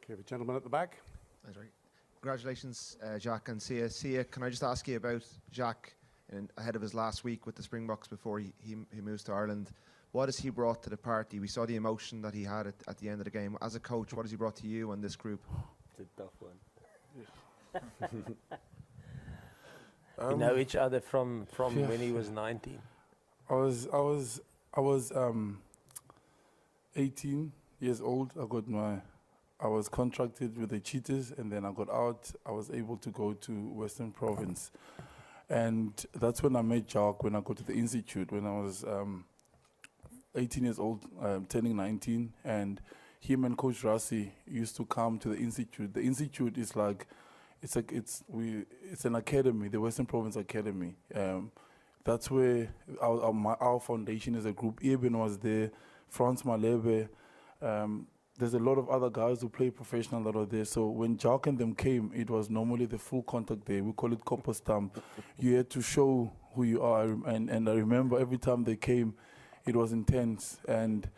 Okay, the gentleman at the back. That's right. Congratulations, Jacques and Sia. Sia, can I just ask you about Jacques ahead of his last week with the Springboks before he moves to Ireland? What has he brought to the party? We saw the emotion that he had at the end of the game. As a coach, what has he brought to you and this group? It's a tough one. We know each other from when he was 19. I was 18 years old. I was contracted with the Cheetahs, and then I got out. I was able to go to Western Province, and that's when I met Jacques. When I go to the institute, when I was 18 years old, turning 19, and him and Coach Rassi used to come to the institute. The institute is it's an academy, the Western Province Academy. That's where our foundation is a group. Eben was there, Franz Malebe. There's a lot of other guys who play professional that are there. So when Jacques and them came, it was normally the full contact day. We call it copper stamp. You had to show who you are. And I remember every time they came, it was intense. And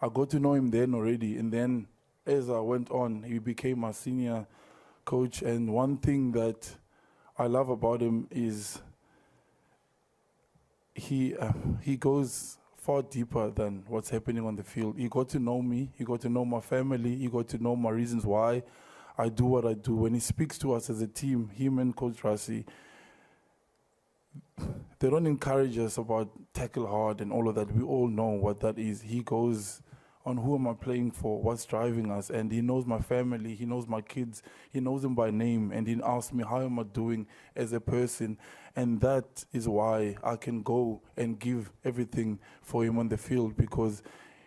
I got to know him then already. And then as I went on, he became my senior coach. And one thing that I love about him is he goes far deeper than what's happening on the field. He got to know me, he got to know my family, he got to know my reasons why I do what I do. When he speaks to us as a team, him and Coach Rassi, they don't encourage us about tackle hard and all of that. We all know what that is. He goes on who am I playing for, what's driving us, and he knows my family, he knows my kids, he knows them by name, and he asks me how am I doing as a person, and that is why I can go and give everything for him on the field, because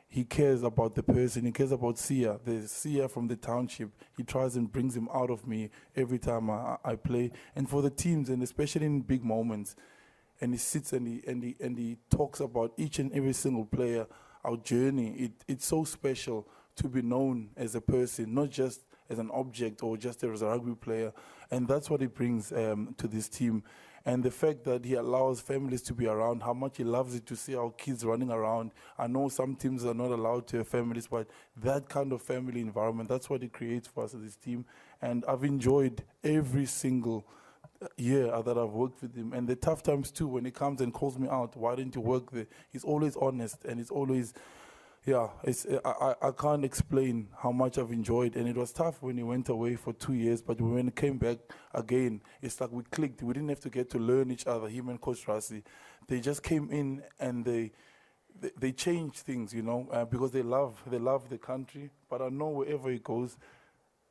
he cares about the person, he cares about Sia, the Sia from the township. He tries and brings him out of me every time I play, and for the teams, and especially in big moments, and he sits and he talks about each and every single player. Our journey, it's so special to be known as a person, not just as an object or just as a rugby player. And that's what he brings to this team. And the fact that he allows families to be around, how much he loves it to see our kids running around. I know some teams are not allowed to have families, but that kind of family environment, that's what he creates for us as this team. And I've enjoyed every single year that I've worked with him, and the tough times too, when he comes and calls me out, why didn't you work there? He's always honest, and it's always, I can't explain how much I've enjoyed. And it was tough when he went away for 2 years, but when he came back again, it's like we clicked. We didn't have to get to learn each other, him and Coach Rassi. They just came in and they changed things, because they love the country. But I know wherever he goes,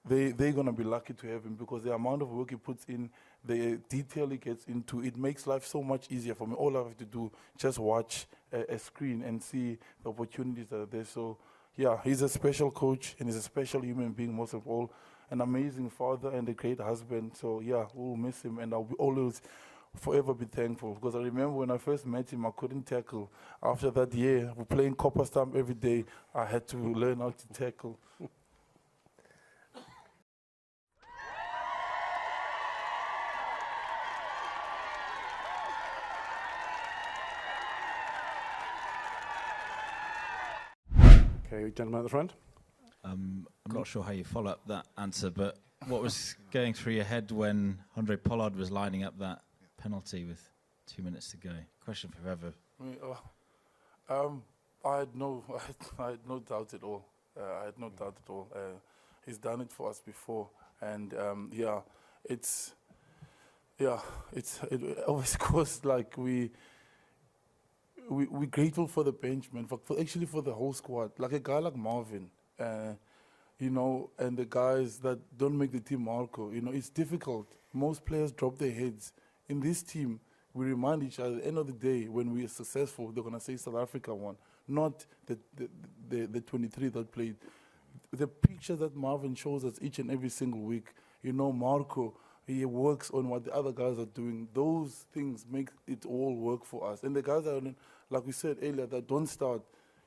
they're going to be lucky to have him, because the amount of work he puts in, the detail he gets into, it makes life so much easier for me. All I have to do, just watch a screen and see the opportunities that are there. So, yeah, he's a special coach, and he's a special human being, most of all, an amazing father and a great husband. So, yeah, we'll miss him, and I'll always forever be thankful, because I remember when I first met him, I couldn't tackle. After that year, we're playing copper stamp every day. I had to learn how to tackle. Okay, gentleman at the front. I'm not sure how you follow up that answer, but what was going through your head when Andre Pollard was lining up that penalty with 2 minutes to go? Question for whoever. I had no doubt at all. He's done it for us before, and it always goes like we're grateful for the benchman, for the whole squad. Like a guy like Marvin, and the guys that don't make the team, Marco. It's difficult. Most players drop their heads. In this team, we remind each other, at the end of the day, when we are successful, they're going to say South Africa won, not the 23 that played. The picture that Marvin shows us each and every single week, Marco, he works on what the other guys are doing. Those things make it all work for us. And the guys that, like we said earlier, that don't start,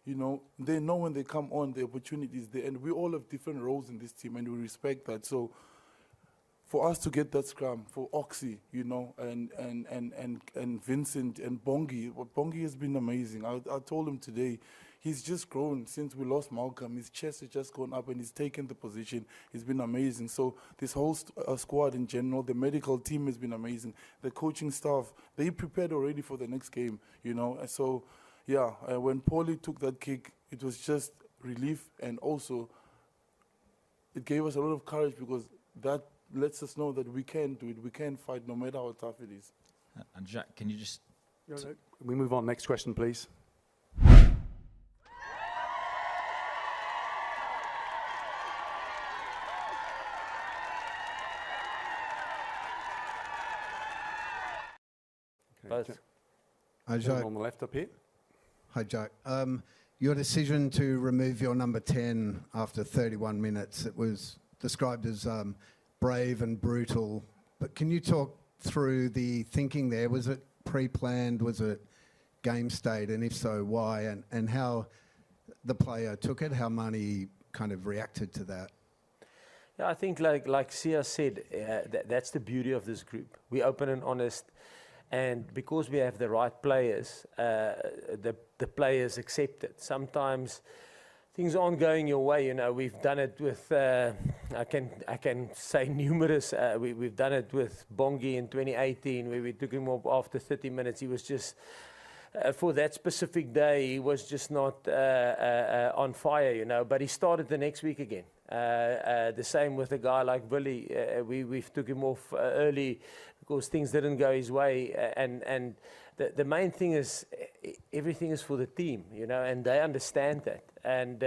they know when they come on, the opportunity is there. And we all have different roles in this team, and we respect that. So for us to get that scrum, for Oxy, and Vincent and Bongi has been amazing. I told him today, he's just grown since we lost Malcolm. His chest has just gone up and he's taken the position. He's been amazing. So this whole squad in general, the medical team has been amazing. The coaching staff, they prepared already for the next game, you know. And so, yeah, when Paulie took that kick, it was just relief, and also it gave us a lot of courage, because that lets us know that we can do it. We can fight no matter how tough it is. And Jack, can you just... We move on. Next question, please. Both. Hi, Jack. Gentleman on the left up here. Hi, Jack. Your decision to remove your number 10 after 31 minutes, it was described as brave and brutal. But can you talk through the thinking there? Was it pre-planned? Was it game state? And if so, why? And how the player took it, how Mani kind of reacted to that? Yeah, I think like Sia said, that's the beauty of this group. We open and honest. And because we have the right players, the players accept it. Sometimes things aren't going your way. You know, we've done it with I can say numerous. We've done it with Bongi in 2018, where we took him off after 30 minutes. He was just for that specific day, he was just not on fire. You know, but he started the next week again. The same with a guy like Willie. We've took him off early because things didn't go his way, and the main thing is everything is for the team, you know, and they understand that, and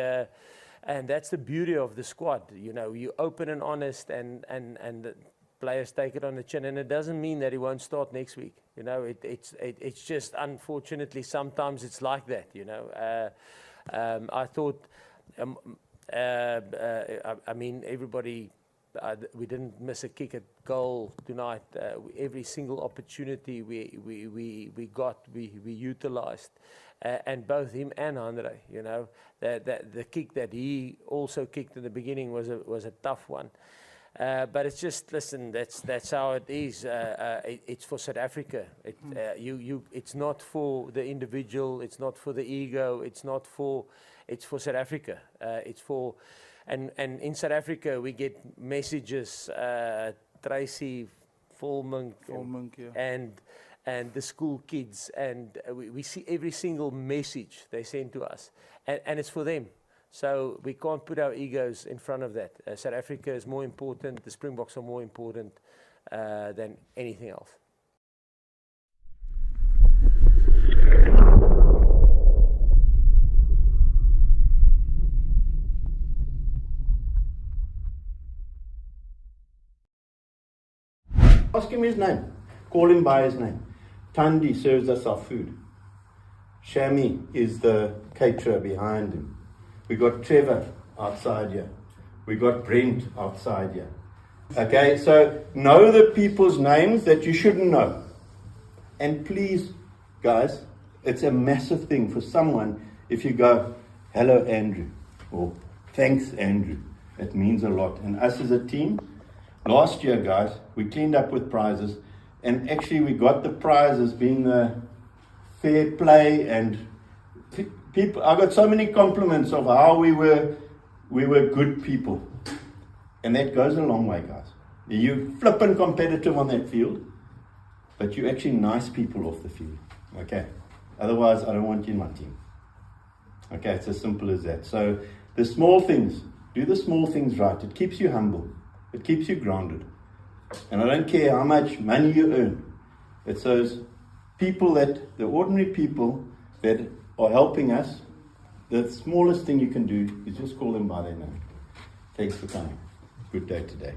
that's the beauty of the squad. You know, you open and honest, and the players take it on the chin, and it doesn't mean that he won't start next week. You know, it's just unfortunately sometimes it's like that. You know, I thought. I mean, everybody, we didn't miss a kick at goal tonight. Every single opportunity we got, we utilized. And both him and Andre, you know, the kick that he also kicked in the beginning was a tough one. But it's just, listen, that's how it is. It's for South Africa. It's not for the individual. It's not for the ego. It's for South Africa. It's for, and in South Africa we get messages. Tracy, Volmink, yeah. and the school kids, and we see every single message they send to us, and it's for them. So we can't put our egos in front of that. South Africa is more important. The Springboks are more important than anything else. Ask him his name. Call him by his name. Tandi serves us our food. Shami is the caterer behind him. We got Trevor outside here. We got Brent outside here. Okay, so know the people's names that you shouldn't know. And please, guys, it's a massive thing for someone if you go, hello, Andrew, or thanks, Andrew. It means a lot. And us as a team, last year, guys, we cleaned up with prizes, and actually we got the prizes being the fair play, and people. I got so many compliments of how we were good people, and that goes a long way, guys. You flippin' competitive on that field, but you're actually nice people off the field. Okay, otherwise I don't want you in my team. Okay, it's as simple as that. So the small things, do the small things right. It keeps you humble. It keeps you grounded. And I don't care how much money you earn. It's those people the ordinary people that are helping us. The smallest thing you can do is just call them by their name. Thanks for coming. Good day today.